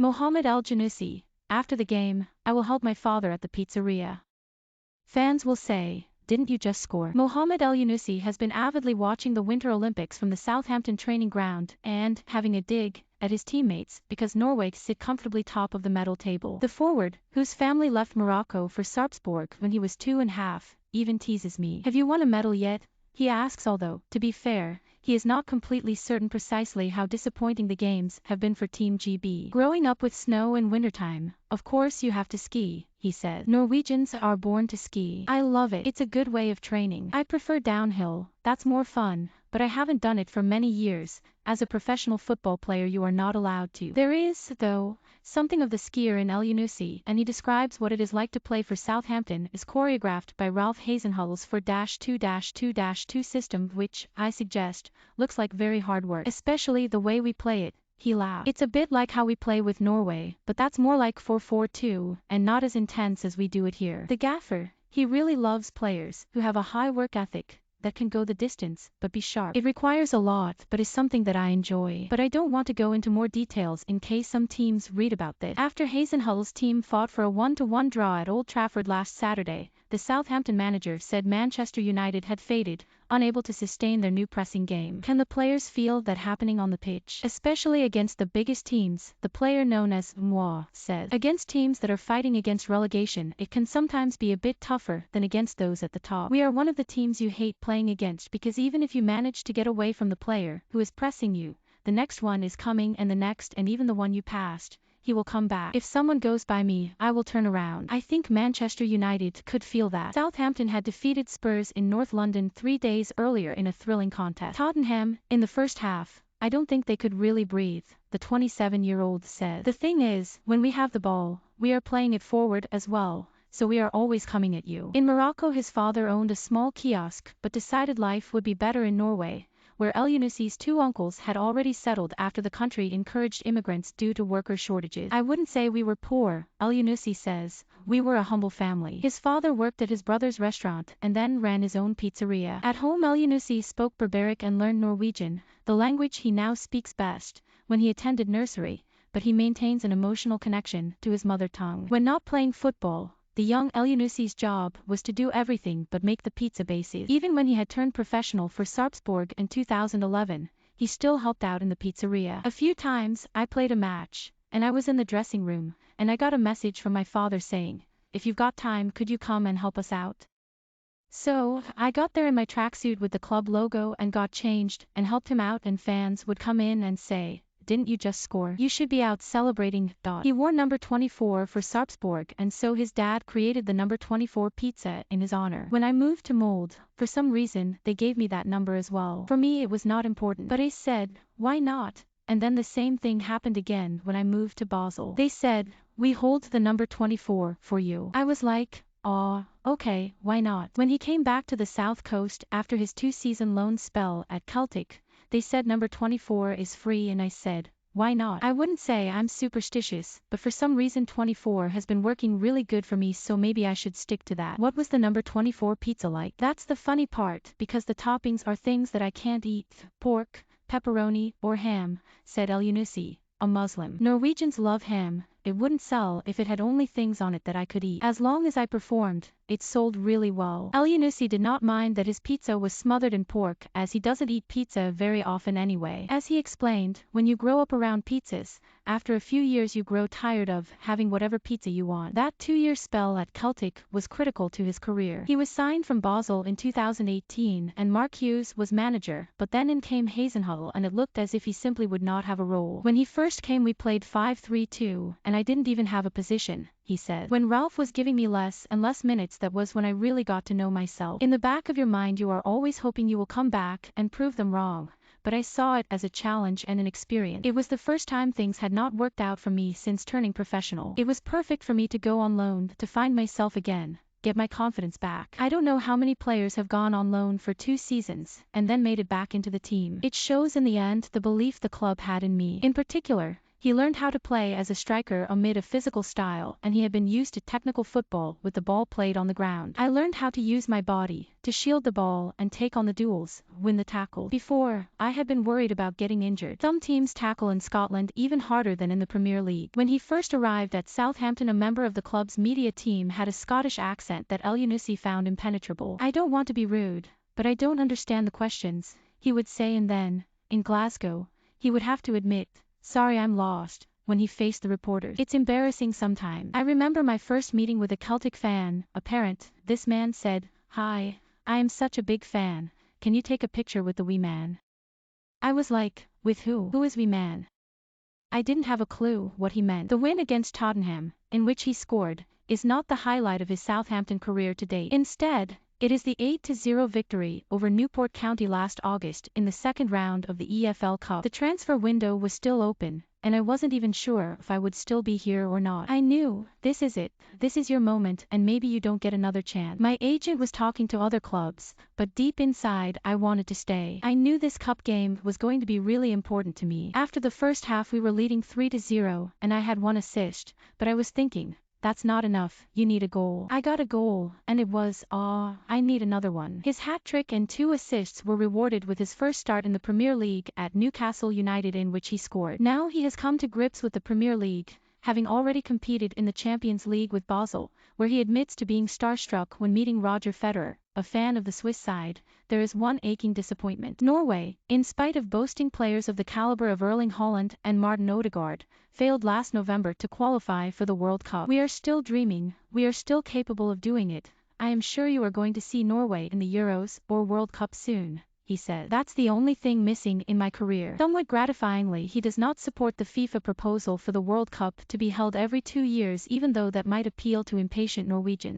Mohamed El Janussi, after the game, I will help my father at the pizzeria. Fans will say, didn't you just score? Mohamed El Janussi has been avidly watching the Winter Olympics from the Southampton training ground and having a dig at his teammates because Norway sit comfortably top of the medal table. The forward, whose family left Morocco for Sarpsborg when he was 2.5, even teases me. Have you won a medal yet? He asks, although, to be fair, he is not completely certain precisely how disappointing the games have been for Team GB. Growing up with snow in wintertime, of course you have to ski, he said. Norwegians are born to ski. I love it. It's a good way of training. I prefer downhill, that's more fun, but I haven't done it for many years. As a professional football player you are not allowed to. There is, though, something of the skier in El Janussi, and he describes what it is like to play for Southampton as choreographed by Ralph Hasenhuttle's 4-2-2-2 system, which, I suggest, looks like very hard work. Especially the way we play it. He laughed. It's a bit like how we play with Norway, but that's more like 4-4-2, and not as intense as we do it here. The gaffer, he really loves players who have a high work ethic, that can go the distance, but be sharp. It requires a lot, but is something that I enjoy. But I don't want to go into more details in case some teams read about this. After Hasenhuttle's team fought for a 1-1 draw at Old Trafford last Saturday, the Southampton manager said Manchester United had faded, unable to sustain their new pressing game. Can the players feel that happening on the pitch? Especially against the biggest teams, the player known as Moi said. Against teams that are fighting against relegation, it can sometimes be a bit tougher than against those at the top. We are one of the teams you hate playing against because even if you manage to get away from the player who is pressing you, the next one is coming and the next and even the one you passed. He will come back. If someone goes by me, I will turn around. I think Manchester United could feel that. Southampton had defeated Spurs in North London 3 days earlier in a thrilling contest. Tottenham, in the first half, I don't think they could really breathe, the 27-year-old said. The thing is, when we have the ball, we are playing it forward as well, so we are always coming at you. In Morocco his father owned a small kiosk but decided life would be better in Norway, where El Janussi's 2 uncles had already settled after the country encouraged immigrants due to worker shortages. I wouldn't say we were poor, El Janussi says, we were a humble family. His father worked at his brother's restaurant and then ran his own pizzeria. At home El Janussi spoke Barbaric and learned Norwegian, the language he now speaks best, when he attended nursery, but he maintains an emotional connection to his mother tongue. When not playing football, the young El Janussi's job was to do everything but make the pizza bases. Even when he had turned professional for Sarpsborg in 2011, he still helped out in the pizzeria. A few times, I played a match, and I was in the dressing room, and I got a message from my father saying, if you've got time could you come and help us out? So, I got there in my tracksuit with the club logo and got changed, and helped him out and fans would come in and say, didn't you just score? You should be out celebrating. He wore number 24 for Sarpsborg and so his dad created the number 24 pizza in his honor. When I moved to Mold, for some reason, they gave me that number as well. For me it was not important. But I said, why not? And then the same thing happened again when I moved to Basel. They said, we hold the number 24 for you. I was like, aw, okay, why not? When he came back to the South Coast after his 2-season loan spell at Celtic, they said number 24 is free and I said, why not? I wouldn't say I'm superstitious, but for some reason 24 has been working really good for me so maybe I should stick to that. What was the number 24 pizza like? That's the funny part, because the toppings are things that I can't eat, pork, pepperoni, or ham, said El Janussi, a Muslim. Norwegians love ham. It wouldn't sell if it had only things on it that I could eat. As long as I performed, it sold really well. El Janussi did not mind that his pizza was smothered in pork as he doesn't eat pizza very often anyway. As he explained, when you grow up around pizzas, after a few years you grow tired of having whatever pizza you want. That 2-year spell at Celtic was critical to his career. He was signed from Basel in 2018 and Mark Hughes was manager, but then in came Hasenhuttle and it looked as if he simply would not have a role. When he first came we played 5-3-2 and I didn't even have a position, he said. When Ralph was giving me less and less minutes that was when I really got to know myself. In the back of your mind you are always hoping you will come back and prove them wrong, but I saw it as a challenge and an experience. It was the first time things had not worked out for me since turning professional. It was perfect for me to go on loan to find myself again, get my confidence back. I don't know how many players have gone on loan for 2 seasons and then made it back into the team. It shows in the end the belief the club had in me. In particular, He learned how to play as a striker amid a physical style, and he had been used to technical football with the ball played on the ground. I learned how to use my body, to shield the ball and take on the duels, win the tackle. Before, I had been worried about getting injured. Some teams tackle in Scotland even harder than in the Premier League. When he first arrived at Southampton, a member of the club's media team had a Scottish accent that El Janussi found impenetrable. "I don't want to be rude, but I don't understand the questions," he would say, and then, in Glasgow, he would have to admit, "Sorry, I'm lost," when he faced the reporters. It's embarrassing sometimes. I remember my first meeting with a Celtic fan, a parent. This man said, "Hi, I am such a big fan. Can you take a picture with the wee man?" I was like, "With who? Who is wee man?" I didn't have a clue what he meant. The win against Tottenham, in which he scored, is not the highlight of his Southampton career to date. Instead, it is the 8-0 victory over Newport County last August in the second round of the EFL Cup. The transfer window was still open, and I wasn't even sure if I would still be here or not. I knew, this is it, this is your moment, and maybe you don't get another chance. My agent was talking to other clubs, but deep inside I wanted to stay. I knew this cup game was going to be really important to me. After the first half we were leading 3-0, and I had one assist, but I was thinking, that's not enough, you need a goal. I got a goal, and it was, I need another one. His hat-trick and 2 assists were rewarded with his first start in the Premier League at Newcastle United, in which he scored. Now he has come to grips with the Premier League, having already competed in the Champions League with Basel, where he admits to being starstruck when meeting Roger Federer, a fan of the Swiss side. There is one aching disappointment. Norway, in spite of boasting players of the caliber of Erling Haaland and Martin Odegaard, failed last November to qualify for the World Cup. We are still dreaming, we are still capable of doing it. I am sure you are going to see Norway in the Euros or World Cup soon, he said. That's the only thing missing in my career. Somewhat gratifyingly, he does not support the FIFA proposal for the World Cup to be held every 2 years, even though that might appeal to impatient Norwegians.